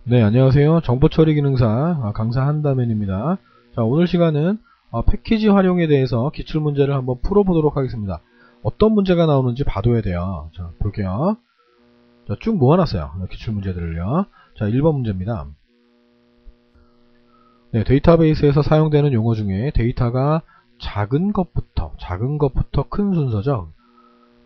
네, 안녕하세요. 정보처리 기능사 강사 한다면입니다. 자, 오늘 시간은 패키지 활용에 대해서 기출문제를 한번 풀어보도록 하겠습니다. 어떤 문제가 나오는지 봐둬야 돼요. 자, 볼게요. 자, 쭉 모아놨어요. 기출문제들을요. 자, 1번 문제입니다. 네, 데이터베이스에서 사용되는 용어 중에 데이터가 작은 것부터 큰 순서죠.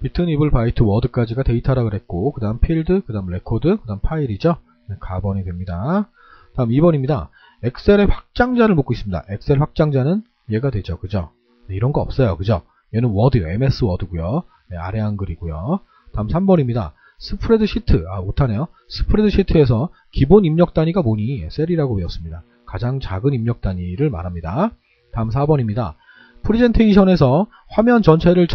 비트, 니블, 바이트, 워드까지가 데이터라 그랬고, 그 다음 필드, 그 다음 레코드, 그 다음 파일이죠. 네, 가번이 됩니다. 다음 2번입니다. 엑셀의 확장자를 묻고 있습니다. 엑셀 확장자는 얘가 되죠. 그죠? 네, 이런 거 없어요. 그죠? 얘는 워드요. MS 워드고요. 네, 아래 한글이고요. 다음 3번입니다. 스프레드시트. 못하네요. 스프레드시트에서 기본 입력 단위가 뭐니? 셀이라고 배웠습니다. 가장 작은 입력 단위를 말합니다. 다음 4번입니다. 프레젠테이션에서 화면 전체를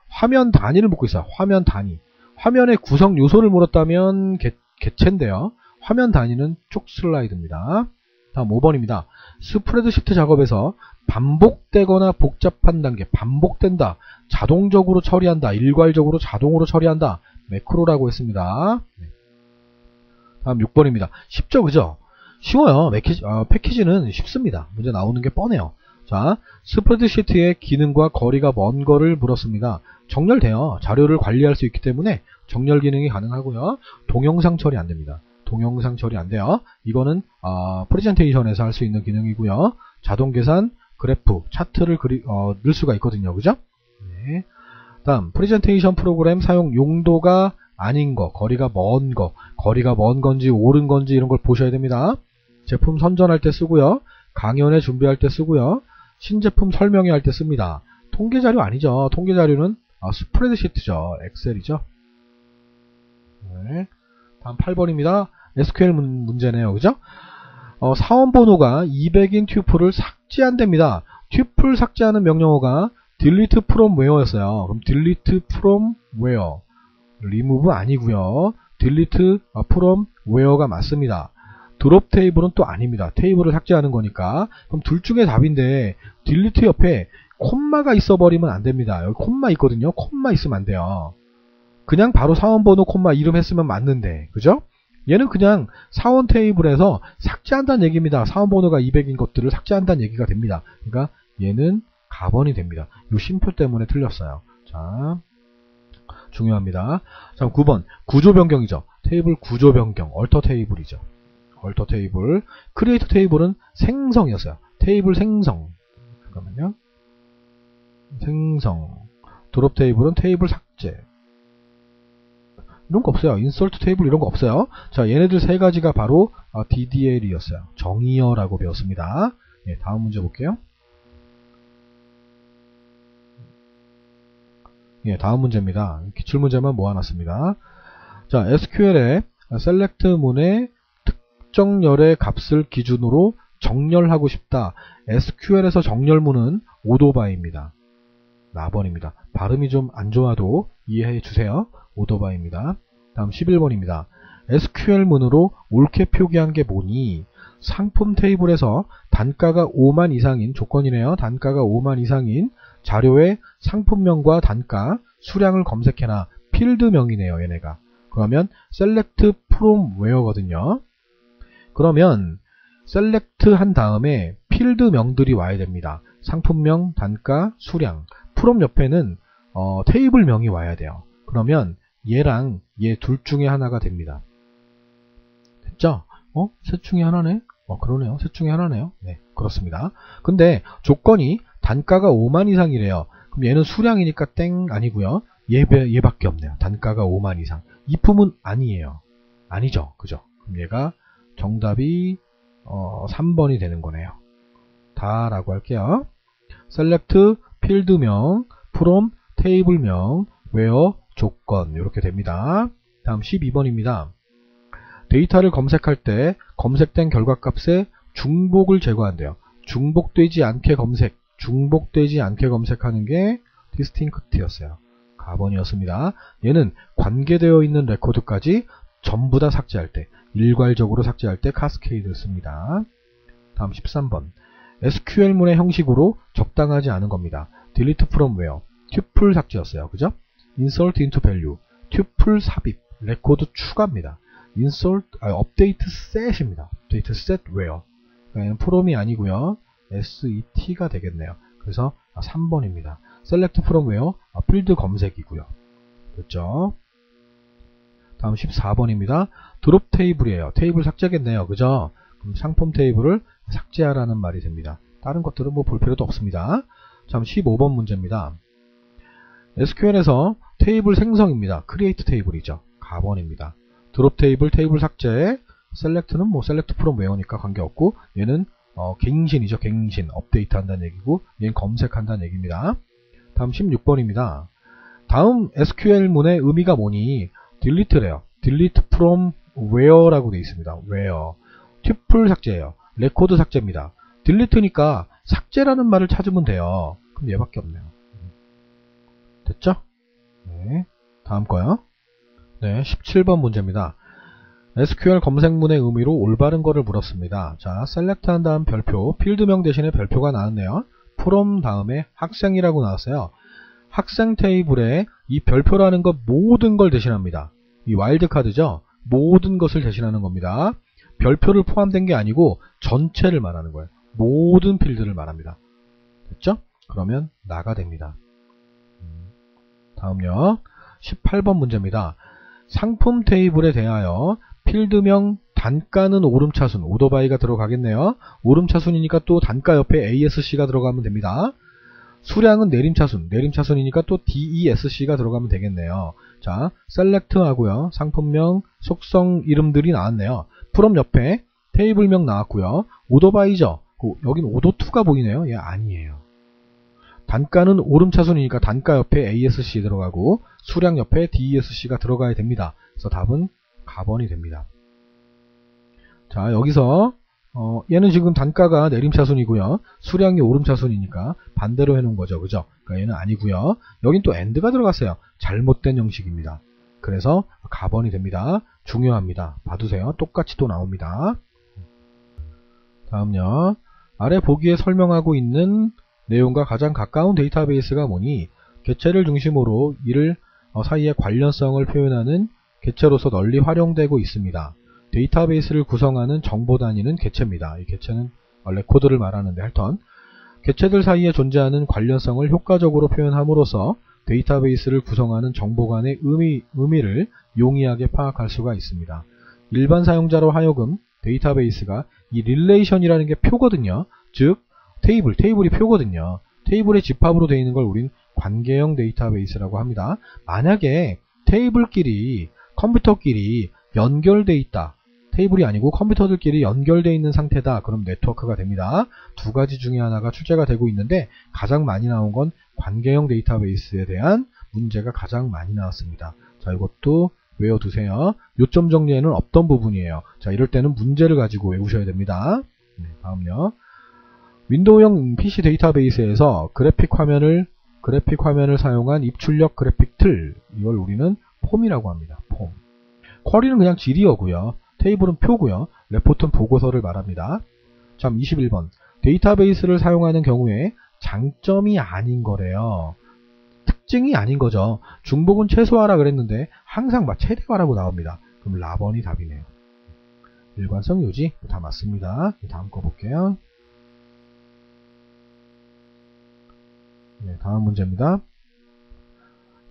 화면 단위를 묻고 있어요. 화면 단위. 화면의 구성 요소를 물었다면 개체인데요. 화면 단위는 쪽 슬라이드입니다. 다음 5번입니다. 스프레드시트 작업에서 반복되거나 복잡한 단계, 반복된다, 자동적으로 처리한다, 일괄적으로 자동으로 처리한다, 매크로라고 했습니다. 다음 6번입니다. 쉽죠, 그죠? 쉬워요. 패키지는 쉽습니다. 문제 나오는 게 뻔해요. 자, 스프레드시트의 기능과 거리가 먼 거를 물었습니다. 정렬돼요. 자료를 관리할 수 있기 때문에 정렬 기능이 가능하고요. 동영상 처리 안 됩니다. 동영상 처리 안 돼요. 이거는 프레젠테이션에서 할 수 있는 기능이고요. 자동 계산, 그래프, 차트를 넣을 수가 있거든요. 그죠? 네. 다음 프레젠테이션 프로그램 사용 용도가 아닌 거, 거리가 먼 거, 거리가 먼 건지 옳은 건지 이런 걸 보셔야 됩니다. 제품 선전할 때 쓰고요. 강연회 준비할 때 쓰고요. 신제품 설명회 할 때 씁니다. 통계자료 아니죠. 통계자료는 스프레드시트죠. 엑셀이죠. 네. 다음 8번입니다. SQL 문제네요. 그죠? 사원번호가 200인 튜플을 삭제한답니다. 튜플 삭제하는 명령어가 delete from where였어요. 그럼 delete from where. remove 아니고요. delete from where가 맞습니다. 드롭 테이블은 또 아닙니다. 테이블을 삭제하는 거니까. 그럼 둘 중에 답인데 delete 옆에 콤마가 있어버리면 안 됩니다. 여기 콤마 있거든요. 콤마 있으면 안 돼요. 그냥 바로 사원번호 콤마 이름 했으면 맞는데, 그죠? 얘는 그냥 사원 테이블에서 삭제한다는 얘기입니다. 사원번호가 200인 것들을 삭제한다는 얘기가 됩니다. 그러니까 얘는 가번이 됩니다. 이 쉼표 때문에 틀렸어요. 자, 중요합니다. 자, 9번 구조 변경이죠. 테이블 구조 변경, 얼터 테이블이죠. 얼터 테이블. 크리에이트 테이블은 생성이었어요. 테이블 생성. 잠깐만요. 생성. 드롭 테이블은 테이블 삭제. 이런 거 없어요. 인서트 테이블 이런 거 없어요. 자, 얘네들 세 가지가 바로 DDL이었어요. 정의어라고 배웠습니다. 예, 다음 문제 볼게요. 예, 다음 문제입니다. 기출문제만 모아놨습니다. 자, SQL의 select 문의 특정열의 값을 기준으로 정렬하고 싶다. SQL에서 정렬문은 오토바이입니다. 4번입니다. 발음이 좀 안 좋아도 이해해 주세요. 오토바이입니다. 다음 11번입니다. SQL문으로 옳게 표기한 게 뭐니? 상품 테이블에서 단가가 5만 이상인 조건이네요. 단가가 5만 이상인 자료의 상품명과 단가, 수량을 검색해놔. 필드명이네요. 얘네가. 그러면 select from where거든요. 그러면 select 한 다음에 필드명들이 와야 됩니다. 상품명, 단가, 수량. from 옆에는 테이블명이 와야 돼요. 그러면 얘랑 얘 둘 중에 하나가 됩니다. 됐죠? 셋 중에 하나네? 그러네요. 셋 중에 하나네요. 네, 그렇습니다. 근데 조건이 단가가 5만 이상이래요. 그럼 얘는 수량이니까 땡 아니고요. 얘밖에 없네요. 단가가 5만 이상. 이 품은 아니에요. 아니죠. 그죠? 그럼 얘가 정답이 3번이 되는 거네요. 다라고 할게요. select 필드명, from 테이블명, where 조건 이렇게 됩니다. 다음 12번입니다. 데이터를 검색할 때 검색된 결과값에 중복을 제거한대요. 중복되지 않게 검색하는 게 distinct였어요. 가번이었습니다. 얘는 관계되어 있는 레코드까지 전부 다 삭제할 때, 일괄적으로 삭제할 때 카스케이드를 씁니다. 다음 13번. SQL문의 형식으로 적당하지 않은 겁니다. delete from where, 튜플 삭제였어요. 그죠? insert into value, 튜플 삽입, 레코드 추가입니다. update set입니다. update set where. 그러니까 from이 아니고요. set가 되겠네요. 그래서 3번입니다. select from where, 필드 검색이고요. 됐죠? 다음 14번입니다. 드롭 테이블이에요. 테이블 삭제겠네요. 그죠? 그럼 상품 테이블을 삭제하라는 말이 됩니다. 다른 것들은 뭐 볼 필요도 없습니다. 다음 15번 문제입니다. SQL에서 테이블 생성입니다. create 테이블이죠. 가번입니다. 드롭 테이블, 테이블 삭제, select는 뭐 select from where니까 관계없고, 얘는 갱신이죠. 갱신, 업데이트 한다는 얘기고, 얘는 검색한다는 얘기입니다. 다음 16번입니다. 다음 SQL문의 의미가 뭐니? delete래요. delete from where라고 되어 있습니다. where. 튜플 삭제예요. 레코드 삭제입니다. delete니까 삭제라는 말을 찾으면 돼요. 그럼 얘밖에 없네요. 됐죠? 네. 다음 거요. 네, 17번 문제입니다. SQL 검색문의 의미로 올바른 거를 물었습니다. 자, select 한 다음 별표, 필드명 대신에 별표가 나왔네요. from 다음에 학생이라고 나왔어요. 학생 테이블에 이 별표라는 것 모든 걸 대신합니다. 이 와일드카드죠? 모든 것을 대신하는 겁니다. 별표를 포함된 게 아니고 전체를 말하는 거예요. 모든 필드를 말합니다. 됐죠? 그러면 나가 됩니다. 다음요. 18번 문제입니다. 상품 테이블에 대하여 필드명 단가는 오름차순, 오더바이가 들어가겠네요. 오름차순이니까 또 단가 옆에 ASC가 들어가면 됩니다. 수량은 내림차순, 내림차순이니까 또 DESC가 들어가면 되겠네요. 자, select 하고요. 상품명, 속성 이름들이 나왔네요. from 옆에 테이블명 나왔고요. 오더바이죠. 여긴 오더2가 보이네요. 얘 아니에요. 단가는 오름차순이니까 단가 옆에 ASC 들어가고 수량 옆에 DESC가 들어가야 됩니다. 그래서 답은 가번이 됩니다. 자, 여기서 얘는 지금 단가가 내림차순이고요. 수량이 오름차순이니까 반대로 해놓은 거죠. 그죠? 그러니까 얘는 아니고요. 여긴 또 AND가 들어갔어요. 잘못된 형식입니다. 그래서 가번이 됩니다. 중요합니다. 봐두세요. 똑같이 또 나옵니다. 다음요. 아래 보기에 설명하고 있는 내용과 가장 가까운 데이터베이스가 뭐니? 개체를 중심으로 이를 사이의 관련성을 표현하는 개체로서 널리 활용되고 있습니다. 데이터베이스를 구성하는 정보 단위는 개체입니다. 이 개체는 레코드를 말하는데 하여튼 개체들 사이에 존재하는 관련성을 효과적으로 표현함으로써 데이터베이스를 구성하는 정보 간의 의미를 용이하게 파악할 수가 있습니다. 일반 사용자로 하여금 데이터베이스가 이 릴레이션이라는 게 표거든요. 즉 테이블이 표거든요. 테이블의 집합으로 되어 있는 걸 우린 관계형 데이터베이스라고 합니다. 만약에 테이블끼리 컴퓨터끼리 연결돼 있다. 테이블이 아니고 컴퓨터들끼리 연결되어 있는 상태다. 그럼 네트워크가 됩니다. 두 가지 중에 하나가 출제가 되고 있는데 가장 많이 나온 건 관계형 데이터베이스에 대한 문제가 가장 많이 나왔습니다. 자, 이것도 외워두세요. 요점 정리에는 없던 부분이에요. 자, 이럴 때는 문제를 가지고 외우셔야 됩니다. 네, 다음요. 윈도우형 PC 데이터베이스에서 그래픽 화면을 사용한 입출력 그래픽 틀, 이걸 우리는 폼이라고 합니다. 폼. 쿼리는 그냥 지리어고요. 테이블은 표고요. 레포트는 보고서를 말합니다. 자, 21번. 데이터베이스를 사용하는 경우에 장점이 아닌 거래요. 특징이 아닌 거죠. 중복은 최소화라 그랬는데 항상 최대화라고 나옵니다. 그럼 라번이 답이네요. 일관성 유지 다 맞습니다. 다음 거 볼게요. 네, 다음 문제입니다.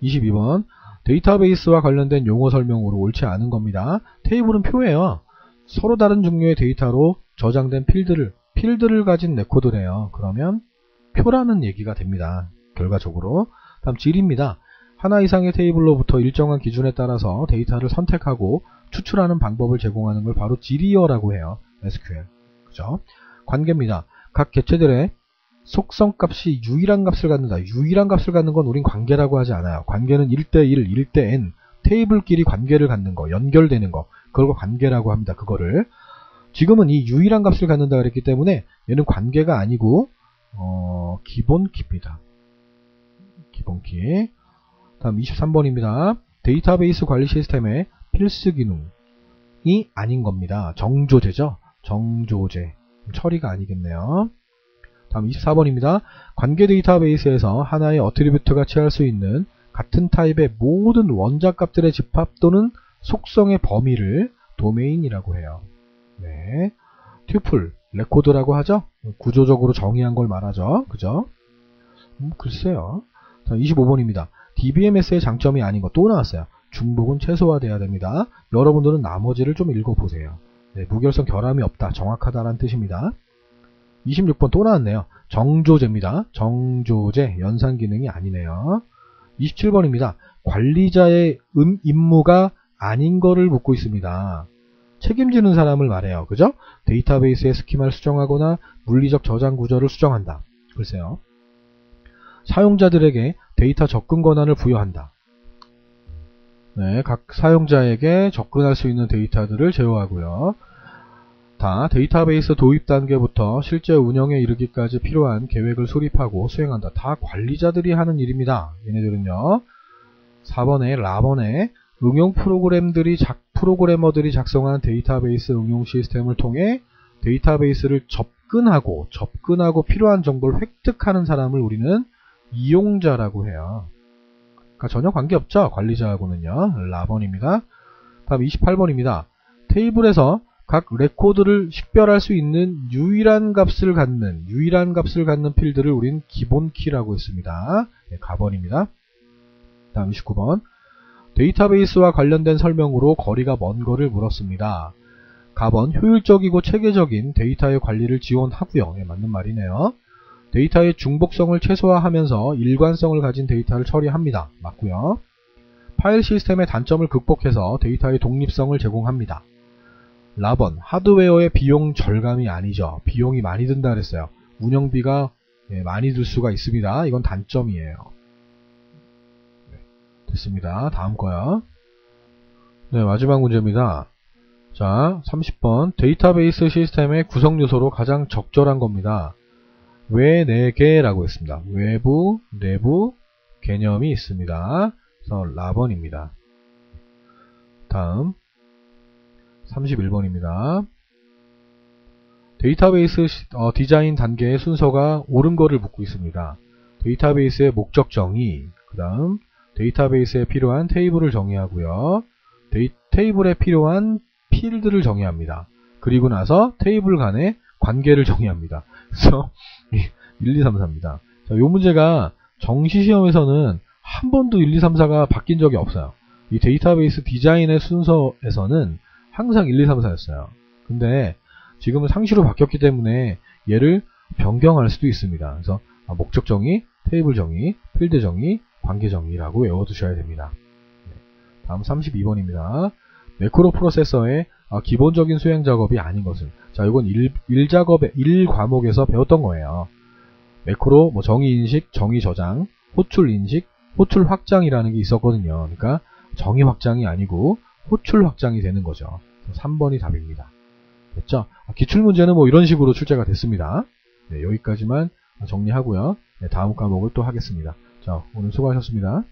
22번. 데이터베이스와 관련된 용어 설명으로 옳지 않은 겁니다. 테이블은 표예요. 서로 다른 종류의 데이터로 저장된 필드를 가진 레코드래요. 그러면 표라는 얘기가 됩니다. 결과적으로. 다음 질입니다. 하나 이상의 테이블로부터 일정한 기준에 따라서 데이터를 선택하고 추출하는 방법을 제공하는 걸 바로 질이어라고 해요. SQL. 그죠? 관계입니다. 각 개체들의 속성값이 유일한 값을 갖는다. 유일한 값을 갖는 건 우린 관계라고 하지 않아요. 관계는 1대1, 1대_n. 테이블끼리 관계를 갖는 거, 연결되는 거. 그걸 관계라고 합니다. 그거를. 지금은 이 유일한 값을 갖는다 그랬기 때문에 얘는 관계가 아니고 기본키입니다. 기본키. 다음 23번입니다. 데이터베이스 관리 시스템의 필수 기능이 아닌 겁니다. 정조제죠. 정조제. 처리가 아니겠네요. 다음 24번입니다. 관계 데이터베이스에서 하나의 어트리뷰트가 취할 수 있는 같은 타입의 모든 원자값들의 집합 또는 속성의 범위를 도메인이라고 해요. 네. 튜플, 레코드라고 하죠? 구조적으로 정의한 걸 말하죠. 그죠? 글쎄요. 자, 25번입니다. DBMS의 장점이 아닌 거 또 나왔어요. 중복은 최소화돼야 됩니다. 여러분들은 나머지를 좀 읽어보세요. 네, 무결성 결함이 없다, 정확하다라는 뜻입니다. 26번 또 나왔네요. 정조제입니다. 정조제, 연산 기능이 아니네요. 27번입니다. 관리자의 임무가 아닌 거를 묻고 있습니다. 책임지는 사람을 말해요. 그죠? 데이터베이스의 스키마를 수정하거나 물리적 저장 구조를 수정한다. 글쎄요. 사용자들에게 데이터 접근 권한을 부여한다. 네, 각 사용자에게 접근할 수 있는 데이터들을 제어하고요. 다 데이터베이스 도입 단계부터 실제 운영에 이르기까지 필요한 계획을 수립하고 수행한다. 다 관리자들이 하는 일입니다. 얘네들은요. 4번에 라번에 응용 프로그래머들이 작성한 데이터베이스 응용 시스템을 통해 데이터베이스를 접근하고 필요한 정보를 획득하는 사람을 우리는 이용자라고 해요. 그러니까 전혀 관계없죠. 관리자하고는요. 라번입니다. 다음 28번입니다. 테이블에서 각 레코드를 식별할 수 있는 유일한 값을 갖는 필드를 우린 기본 키라고 했습니다. 네, 가번입니다. 다음 29번. 데이터베이스와 관련된 설명으로 거리가 먼 거를 물었습니다. 가번. 효율적이고 체계적인 데이터의 관리를 지원하고요. 네, 맞는 말이네요. 데이터의 중복성을 최소화하면서 일관성을 가진 데이터를 처리합니다. 맞고요. 파일 시스템의 단점을 극복해서 데이터의 독립성을 제공합니다. 라번. 하드웨어의 비용 절감이 아니죠. 비용이 많이 든다 그랬어요. 운영비가 많이 들 수가 있습니다. 이건 단점이에요. 네, 됐습니다. 다음 거요. 네, 마지막 문제입니다. 자, 30번. 데이터베이스 시스템의 구성 요소로 가장 적절한 겁니다. 외 4개라고 했습니다. 외부, 내부 개념이 있습니다. 그래서 라번입니다. 다음 31번입니다. 데이터베이스 디자인 단계의 순서가 옳은 거를 묻고 있습니다. 데이터베이스의 목적 정의, 그 다음 데이터베이스에 필요한 테이블을 정의하고요. 테이블에 필요한 필드를 정의합니다. 그리고 나서 테이블 간의 관계를 정의합니다. 그래서 1, 2, 3, 4입니다. 자, 요 문제가 정시시험에서는 한 번도 1, 2, 3, 4가 바뀐 적이 없어요. 이 데이터베이스 디자인의 순서에서는 항상 1, 2, 3, 4였어요. 근데 지금은 상시로 바뀌었기 때문에 얘를 변경할 수도 있습니다. 그래서 목적 정의, 테이블 정의, 필드 정의, 관계 정의라고 외워두셔야 됩니다. 다음 32번입니다. 매크로 프로세서의 기본적인 수행 작업이 아닌 것은, 자, 이건 1 과목에서 배웠던 거예요. 매크로, 정의 인식, 정의 저장, 호출 인식, 호출 확장이라는 게 있었거든요. 그러니까 정의 확장이 아니고 호출 확장이 되는 거죠. 3번이 답입니다. 됐죠? 기출문제는 이런 식으로 출제가 됐습니다. 네, 여기까지만 정리하고요. 네, 다음 과목을 또 하겠습니다. 자, 오늘 수고하셨습니다.